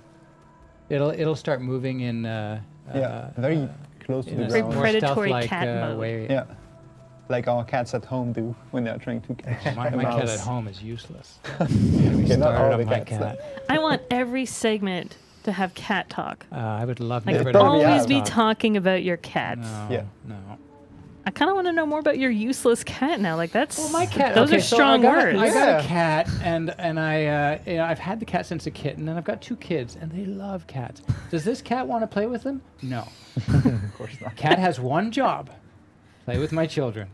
It'll start moving in. Very close to in the a Very ground. more predatory stealth-like, cat mode. way. Yeah. Like our cats at home do when they're trying to catch My a cat mouse. at home is useless. Okay, not all Started the on my cats. cat. I want every segment to have cat talk. I would love Like never It probably always has. be talking about your cats. No, Yeah. no. I kind of want to know more about your useless cat now. Like that's Well, my cat. Those okay, are so strong I got words. I got Yeah. a cat, and I I've had the cat since a kitten, and I've got 2 kids, and they love cats. Does this cat want to play with them? No. Of course not. Cat has one job: play with my children,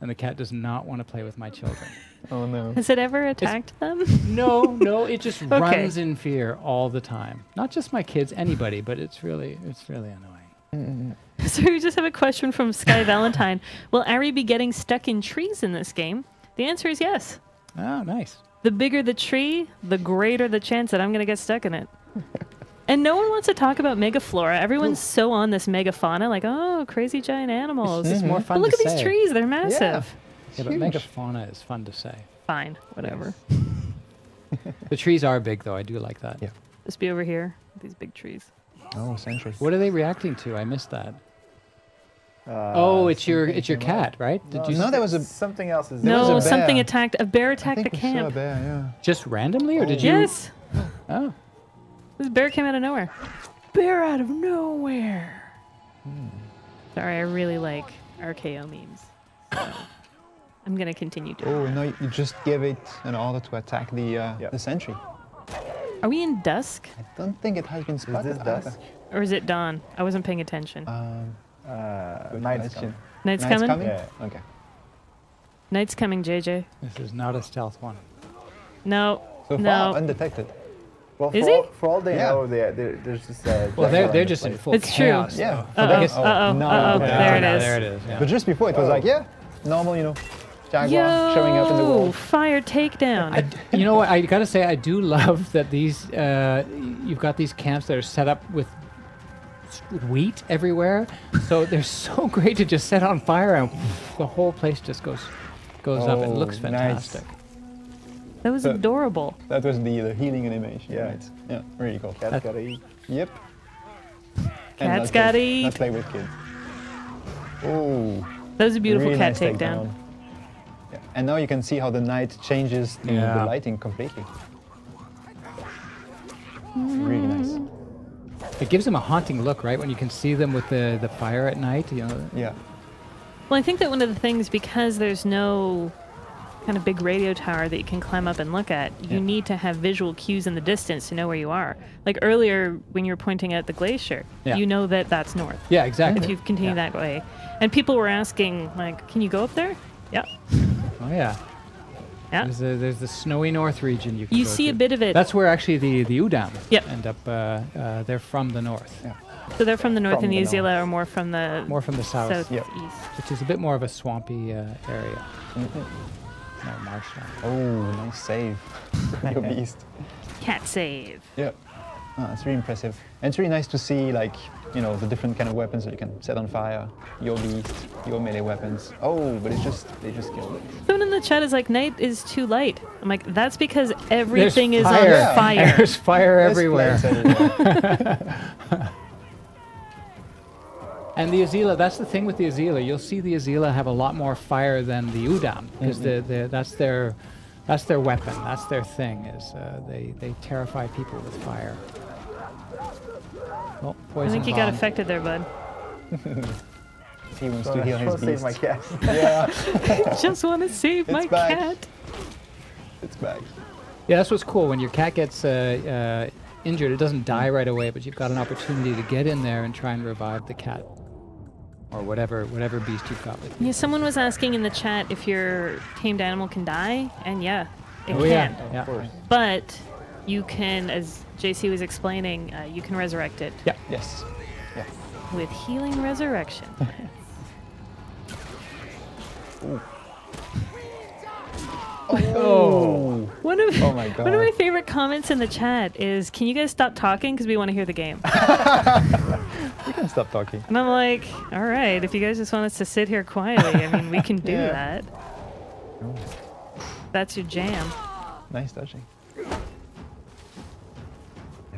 and the cat does not want to play with my children. Oh no. Has it ever attacked them? No, it just Okay. runs in fear all the time. Not just my kids, anybody, but it's really annoying. So we just have a question from Sky Valentine. Will Ari be getting stuck in trees in this game? The answer is yes. Oh, nice. The bigger the tree, the greater the chance that I'm going to get stuck in it. And no one wants to talk about megaflora. Everyone's so on this megafauna, like, oh, crazy giant animals. It's more But fun look to at say. these trees, they're massive. Yeah, but huge. megafauna is fun to say. Fine, whatever. The trees are big, though. I do like that. Yeah. Just be over here, these big trees. Oh, century. What are they reacting to? I missed that. It's your cat, right? Did you? No, there was a something else. Is There was No, a something bear. attacked. A bear I attacked the think we saw a camp. bear, yeah. Just randomly, or did you? Yes, Oh. this bear came out of nowhere. Bear out of nowhere. Sorry, I really like RKO memes. So I'm gonna continue doing. Oh no, you just give it an order to attack the sentry. Are we in dusk I don't think it has been spotted. this dusk? or is it dawn? I wasn't paying attention. Good Night's question. Night's Night's coming. coming? Yeah. Okay. Night's coming, JJ. This is not a stealth one. No, So no. far, undetected. Well, Is for all they Yeah. know, there's just. Well, they're just in place. full It's true. chaos. Yeah. though. Uh-oh, guess- uh-oh, no, uh-oh. no, There it no, is. There it is. Yeah. But just before, it was like, normal, jaguar showing up in the Yo, world. fire takedown. You know what? I gotta say, I do love that these. You've got these camps that are set up with wheat everywhere, so they're so great to just set on fire and the whole place just goes up. It looks Oh, nice. fantastic. That was adorable. That was the healing animation. Yeah. Right? Yeah, really cool. Cat's gotta eat. Yep. Cat's gotta eat. Let's play with kids. Oh. That was a beautiful Really cat nice takedown. Yeah. And now you can see how the night changes the lighting completely. Really nice. It gives them a haunting look, right? When you can see them with the fire at night, you know. Yeah. Well, I think that one of the things, because there's no kind of big radio tower that you can climb up and look at, you need to have visual cues in the distance to know where you are. Like earlier, when you were pointing at the glacier, you know that that's north. Yeah, exactly. If you continue that way. And people were asking, like, can you go up there? Yeah. Oh yeah. Yeah. There's the snowy north region you can You go see to. a bit of it. That's where actually the Udam Yep. end up. They're from the north. Yeah. So they're from the north, From and the the Uzila are more from the south, southeast. which is a bit more of a swampy area. No marshland. Oh, nice save. Your beast. Cat save. Yeah. Oh, it's really impressive. And it's really nice to see, like, you know, the different kind of weapons that you can set on fire. Your beast, your melee weapons. Oh, but they just killed it. Someone in the chat is like, night is too light. I'm like, that's because everything is fire. on fire. There's fire There's everywhere. flames everywhere. And the Azila, that's the thing with the Azila. You'll see the Azila have a lot more fire than the Udam, because that's their weapon. That's their thing. Is they terrify people with fire. Oh, I poison think you got bomb. affected there, bud. He wants to heal his beast. Save my cat. Yeah, Just want to save my back. cat. it's back. Yeah, that's what's cool. When your cat gets injured, it doesn't die right away, but you've got an opportunity to get in there and try and revive the cat. Or whatever beast you've got with you. Yeah, someone was asking in the chat if your tamed animal can die, and yeah, it Oh can. yeah. Of course. But you can, as JC was explaining, you can resurrect it Yeah. Yes. Yeah. with healing resurrection. Oh. One of Oh my god. one of my favorite comments in the chat is, "Can you guys stop talking because we want to hear the game?" You can stop talking. And I'm like, "All right, if you guys just want us to sit here quietly, I mean, we can do Yeah. that. That's your jam." Nice touching. I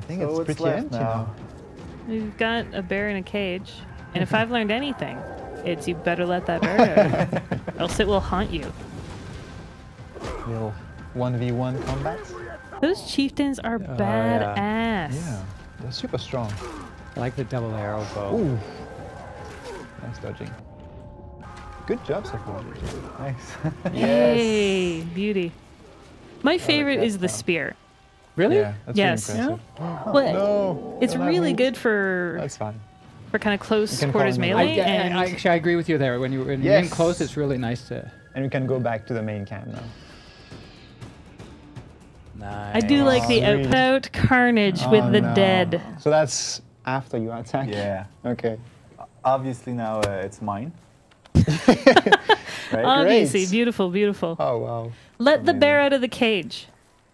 think So it's what's pretty left empty now? now. We've got a bear in a cage, and if I've learned anything, it's you better let that bear go, else it will haunt you. Little 1v1 combat. Those chieftains are badass. Yeah, they're super strong. I like the double arrow bow. Ooh. Nice dodging. Good job so far. Nice. Yay, beauty. My favorite is the spear. Really? Yeah, that's Yes. really impressive. Well, No, it's don't have really meat. good for That's fine. kind of close You can quarters call me. melee. and Actually, I agree with you there. When you're in Yes. close, it's really nice to. And we can go back to the main camp now. Nice. I do like the Sweet. out carnage with the no. dead. So that's after you attack? Yeah. Okay. Obviously now it's mine. Right? Obviously, Great. beautiful, beautiful. Oh, wow. Let the bear out of the cage.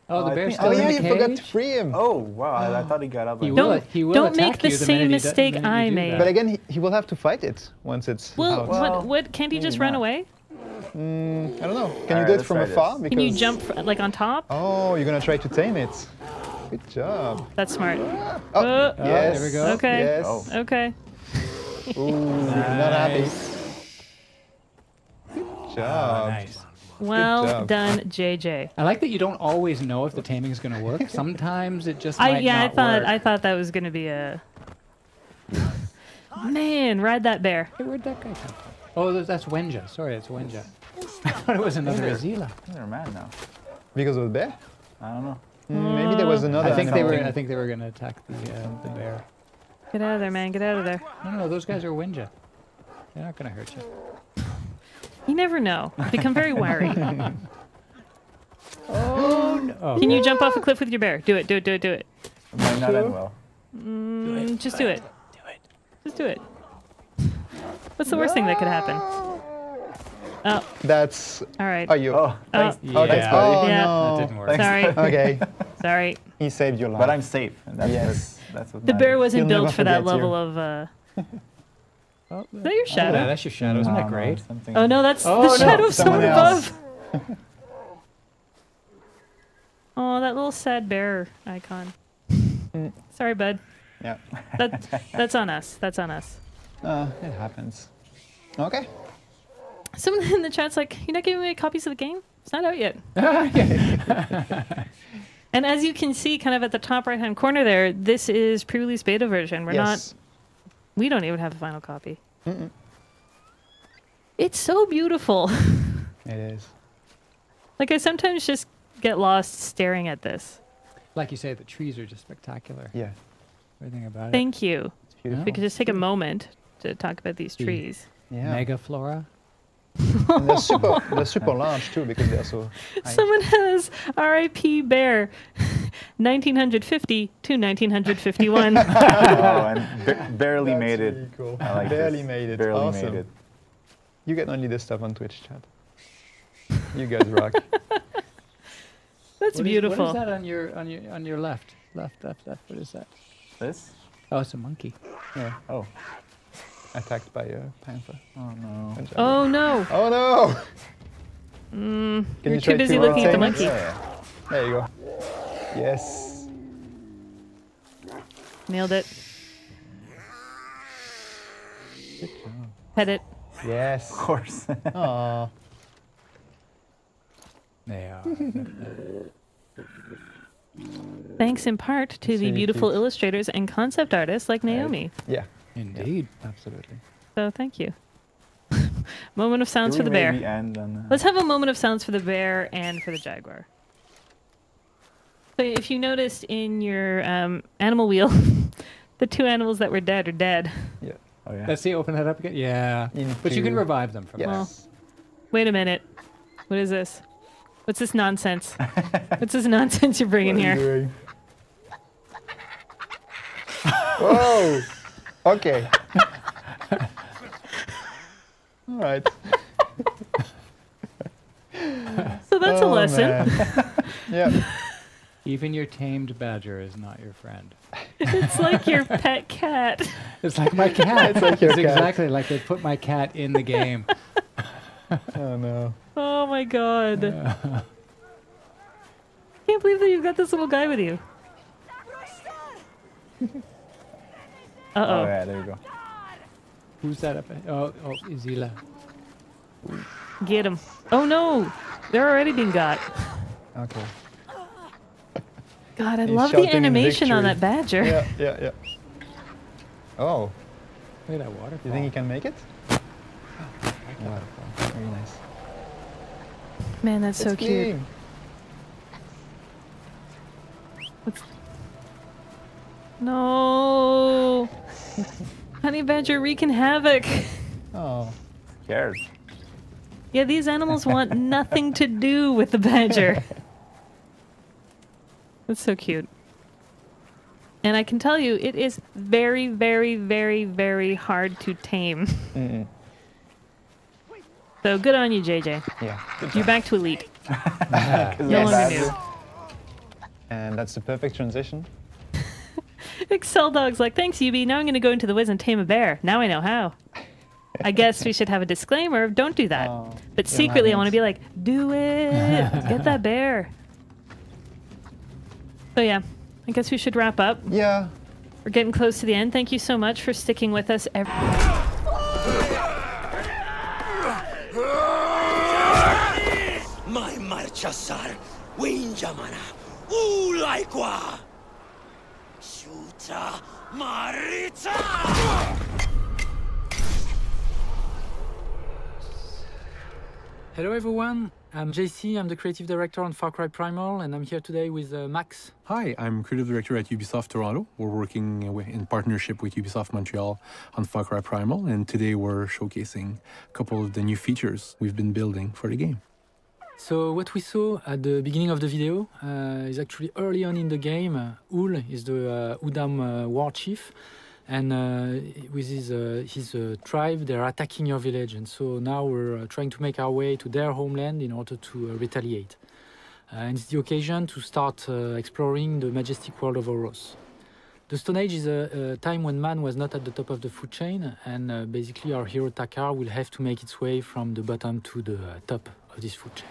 Oh, the I bear's think- still Oh, in yeah, the you cage. forgot to free him. Oh wow! I thought he got up. He and- will. Don't- He will don't attack make the you same minute he mistake minute you I do made. that. But again, he will have to fight it once it's Well, out. Well, what can't he just maybe run not. away? I don't know. Can you Alright, do it let's from try afar? this. Can you Because- jump like on top? Oh, you're gonna try to tame it. Good job. That's smart. Oh, yes. there we go. Okay. Yes. Oh. Okay. Ooh, not happy. Good job. Nice. Well job. done, JJ. I like that you don't always know if the taming is going to work. Sometimes it just might not work. I thought that was gonna be a. Man, ride that bear. Hey, where'd that guy come from? Oh, that's Wenja. Sorry, it's Wenja. I thought it was another Azila. They're mad now. Because of the bear? I don't know. Maybe there was another. I think they were. something. I think they were going to attack the bear. Get out of there, man. Get out of there. No, those guys are Wenja. They're not going to hurt you. You never know. Become very wary. Oh, Can you jump off a cliff with your bear? Do it. Do it. Do it. Do it. It might not end well. Just do it. Just do it. What's the worst thing that could happen? Oh, That's. all right. Are you? Oh, thanks. Yeah. Oh, thanks, buddy. Yeah. no. that didn't work. Sorry. Okay, Sorry. he saved your life. But I'm safe. And that's, Yes. that's what The bear matters. wasn't He'll built never for that forget you. level of. Oh, Is that your yeah, shadow? that's your shadow. Isn't No, that no, great? something- Oh no, that's Oh, the no, shadow of someone someone else. above. Oh, that little sad bear icon. Sorry, bud. Yeah. That's on us. That's on us. It happens. Okay. Someone in the chat's like, "You're not giving me copies of the game? It's not out yet." And as you can see, kind of at the top right-hand corner there, this is pre-release beta version. We don't even have a final copy. It's so beautiful. It is. Like, I sometimes just get lost staring at this. Like you say, the trees are just spectacular. Yeah. Everything about it. Thank you. It's beautiful. We could just take a moment to talk about these trees. Yeah. Mega flora. And they're super large too because they're so high. Someone has R.I.P. Bear, 1950 to 1951. Oh, and barely That's made it. really cool. I like Barely this. made it. Barely Awesome. made it. You get only this stuff on Twitch chat. You guys rock. That's What beautiful. is that on your left? Left. What is that? This? Oh, it's a monkey. Yeah. Oh. Attacked by a panther. Oh no. Oh no! Oh no! Can You're you too try busy to looking at the tame it? monkey. Yeah. There you go. Yes. Nailed it. Good job. Pet it. Yes. Of course. Aww. They are. Thanks in part to That's the really beautiful cute. illustrators and concept artists like Naomi. Yeah. Indeed. Absolutely. So thank you. Moment of silence Do for we the bear. maybe end on, Let's have a moment of silence for the bear and for the jaguar. So if you noticed in your animal wheel, the two animals that were dead are dead. Yeah. Oh yeah. Let's see. Open that up again. Yeah. But you can Into- revive them from Yes. Well. Wait a minute. What is this? What's this nonsense? What's this nonsense you're bringing What are you here? doing? Whoa! Okay. All right. So that's a lesson. Man. Yeah. Even your tamed badger is not your friend. It's like your pet cat. It's like my cat. It's like your It's cat. exactly like they put my cat in the game. Oh no. Oh my god. Can't believe that you've got this little guy with you. Oh Uh-oh. yeah, there you go. Who's that up? Oh, Izila. Get him. Oh no. They're already being got. Okay. God, I He's love the shouting in animation on victory. that badger. Yeah. Oh, Look at that waterfall. you think he can make it? Waterfall. Very nice. Man, that's so It's cute. clean. No. Honey badger wreaking havoc. Oh. Scared. Yeah, these animals want nothing to do with the badger. That's so cute. And I can tell you, it is very, very, very, very hard to tame. Mm-mm. So good on you, JJ. Yeah. Good You're job. back to elite. No Yes. longer new. And that's the perfect transition. Excel Dog's like, thanks, Ubi. Now I'm going to go into the woods and tame a bear. Now I know how. I guess we should have a disclaimer of don't do that. Oh, But don't secretly, I have want to it. be like, do it. Get that bear. So yeah, I guess we should wrap up. Yeah. We're getting close to the end. Thank you so much for sticking with us. Mai marchasar, winjamana, ulaikwa, shuta marita. Hello everyone, I'm JC, I'm the creative director on Far Cry Primal, and I'm here today with Max. Hi, I'm creative director at Ubisoft Toronto. We're working in partnership with Ubisoft Montreal on Far Cry Primal, and today we're showcasing a couple of the new features we've been building for the game. So what we saw at the beginning of the video is actually early on in the game. Ul is the Udam war chief, and with his tribe, they're attacking your village. And so now we're trying to make our way to their homeland in order to retaliate. And it's the occasion to start exploring the majestic world of Oros. The Stone Age is a time when man was not at the top of the food chain, and basically our hero Takar will have to make its way from the bottom to the top of this food chain.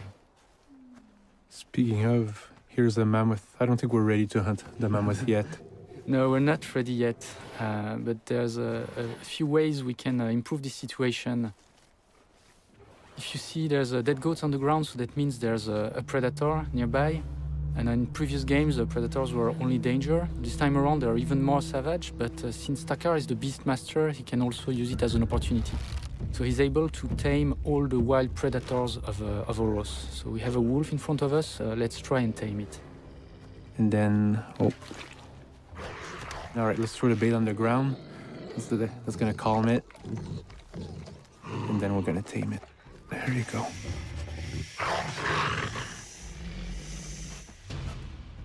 Speaking of Here's the mammoth. I don't think we're ready to hunt the mammoth yet. No, we're not ready yet, but there's a few ways we can improve this situation. If you see there's dead goats on the ground, so that means there's a predator nearby. And in previous games, the predators were only danger. This time around, they're even more savage, but since Takar is the beast master, he can also use it as an opportunity. So he's able to tame all the wild predators of Oros. So we have a wolf in front of us, let's try and tame it. And then, oh. All right, let's throw the bait on the ground. That's gonna calm it. And then we're gonna tame it. There you go.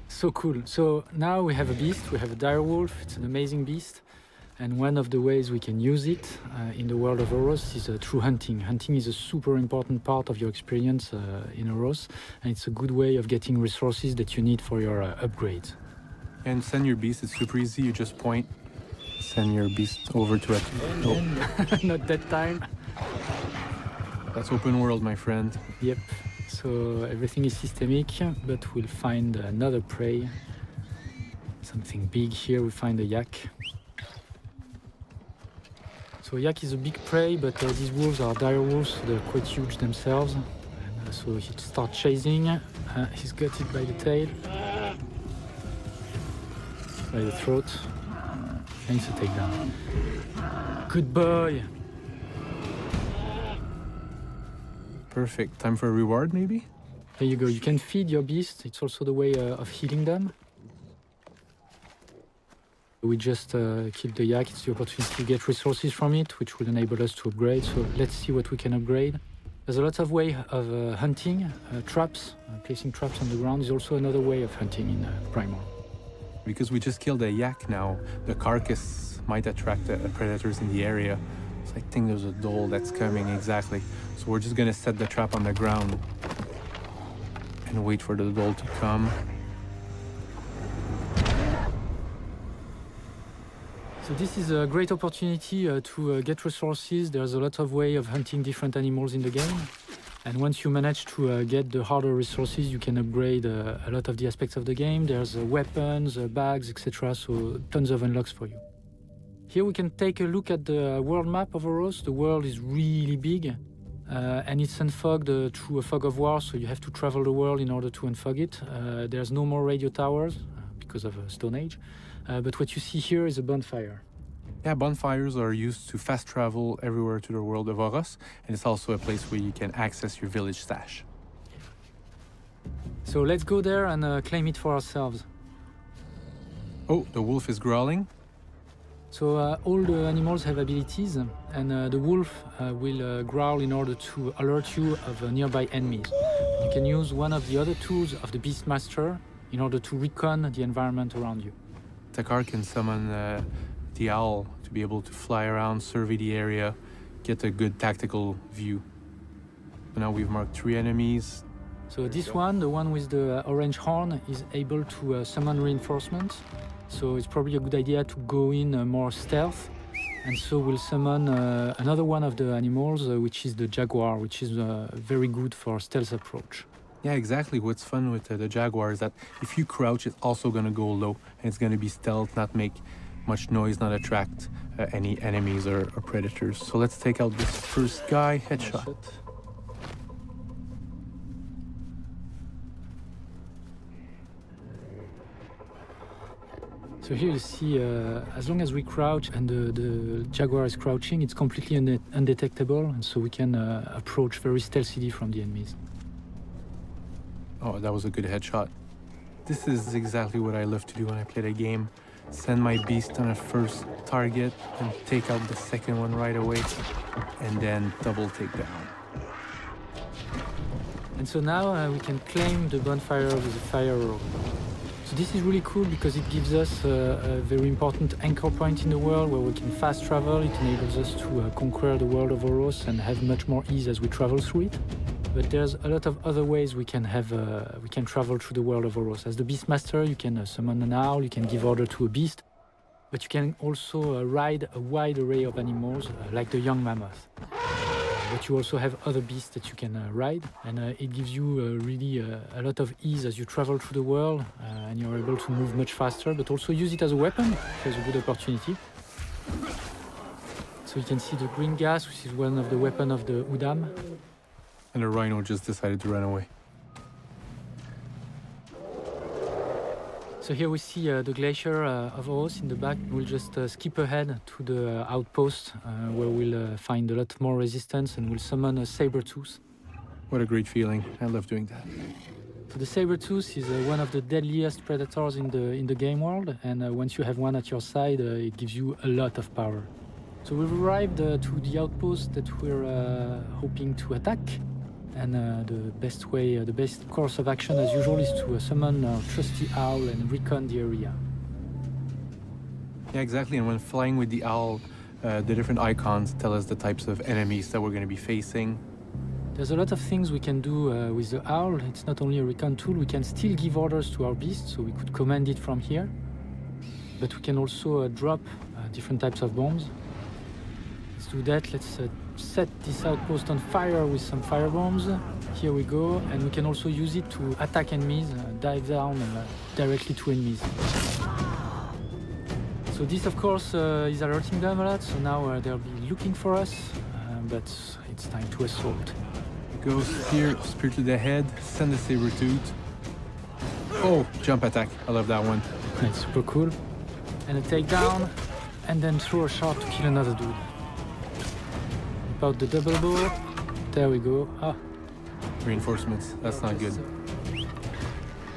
So cool. So now we have a beast, we have a dire wolf. It's an amazing beast. And one of the ways we can use it in the world of Oros is through hunting. Hunting is a super important part of your experience in Oros, and it's a good way of getting resources that you need for your upgrades. And send your beast, it's super easy. You just point, send your beast over to it. Nope. Not that time. That's open world, my friend. Yep. So everything is systemic, but we'll find another prey. Something big here, we find a yak. So yak is a big prey, but these wolves are dire wolves, so they're quite huge themselves. And, so he starts chasing. He's got it by the tail, by the throat. And it's a takedown. Good boy! Perfect. Time for a reward, maybe? There you go. You can feed your beast. It's also the way of healing them. We just killed the yak. It's the opportunity to get resources from it, which will enable us to upgrade. So let's see what we can upgrade. There's a lot of way of hunting. Traps, placing traps on the ground is also another way of hunting in Primal. Because we just killed a yak now, the carcass might attract predators in the area. So I think there's a dhole that's coming, exactly. So we're just gonna set the trap on the ground and wait for the dhole to come. So this is a great opportunity to get resources. There's a lot of way of hunting different animals in the game. And once you manage to get the harder resources, you can upgrade a lot of the aspects of the game. There's weapons, bags, etc. So tons of unlocks for you. Here we can take a look at the world map of Oros. The world is really big and it's unfogged through a fog of war, so you have to travel the world in order to unfog it. There's no more radio towers because of Stone Age, but what you see here is a bonfire. Yeah, bonfires are used to fast travel everywhere to the world of Oros, and it's also a place where you can access your village stash. So let's go there and claim it for ourselves. Oh, the wolf is growling. So all the animals have abilities, and the wolf will growl in order to alert you of nearby enemies. You can use one of the other tools of the Beastmaster in order to recon the environment around you. Takar can summon the owl to be able to fly around, survey the area, get a good tactical view. So now we've marked 3 enemies. So this one, the one with the orange horn, is able to summon reinforcements. So it's probably a good idea to go in more stealth. And so we'll summon another one of the animals, which is the jaguar, which is very good for stealth approach. Yeah, exactly. What's fun with the jaguar is that if you crouch, it's also going to go low. And it's going to be stealth, not make much noise, not attract any enemies or predators. So let's take out this first guy, headshot. So here you see, as long as we crouch and the jaguar is crouching, it's completely undetectable, and so we can approach very stealthily from the enemies. Oh, that was a good headshot. This is exactly what I love to do when I play the game. Send my beast on a first target and take out the second one right away, and then double takedown. And so now we can claim the bonfire with a fire rope. So this is really cool because it gives us a very important anchor point in the world where we can fast travel. It enables us to conquer the world of Oros and have much more ease as we travel through it. But there's a lot of other ways we can travel through the world of Oros. As the Beastmaster, you can summon an owl, you can give order to a beast, but you can also ride a wide array of animals, like the young mammoth. but you also have other beasts that you can ride, and it gives you really a lot of ease as you travel through the world, and you're able to move much faster, but also use it as a weapon, which is a good opportunity. So you can see the green gas, which is one of the weapons of the Udam. And the rhino just decided to run away. So here we see the glacier of Oros in the back. We'll just skip ahead to the outpost where we'll find a lot more resistance and we'll summon a saber-tooth. What a great feeling. I love doing that. So the saber-tooth is one of the deadliest predators in the game world, and once you have one at your side, it gives you a lot of power. So we've arrived to the outpost that we're hoping to attack. And the best way, the best course of action as usual is to summon our trusty owl and recon the area. Yeah, exactly. And when flying with the owl, the different icons tell us the types of enemies that we're going to be facing. There's a lot of things we can do with the owl. It's not only a recon tool, we can still give orders to our beast, so we could command it from here. But we can also drop different types of bombs. Let's do that. Let's set this outpost on fire with some fire bombs. Here we go, and we can also use it to attack enemies, dive down directly to enemies. So this, of course, is alerting them a lot, so now they'll be looking for us, but it's time to assault. Go spear to the head, send the saber-tooth. Oh, jump attack. I love that one. It's super cool. And a takedown, and then throw a shot to kill another dude. About the double bow. There we go. Ah. Reinforcements. That's not good.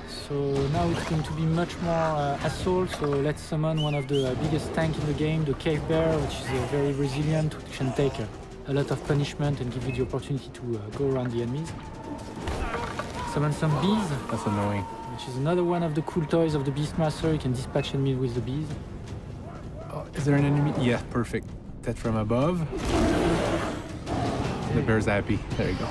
So now it's going to be much more assault. So let's summon one of the biggest tanks in the game, the cave bear, which is very resilient, which can take a lot of punishment and give you the opportunity to go around the enemies. Summon some bees. That's annoying. Which is another one of the cool toys of the Beastmaster. You can dispatch enemies with the bees. Oh, is there an enemy? Yeah, perfect. That from above. The bear's happy. There you go.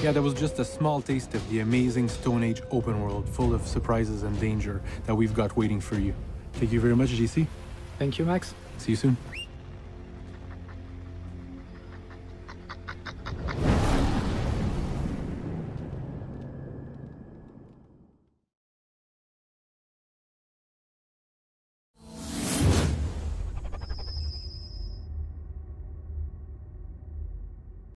Yeah, that was just a small taste of the amazing Stone Age open world, full of surprises and danger that we've got waiting for you. Thank you very much, GC. Thank you, Max. See you soon.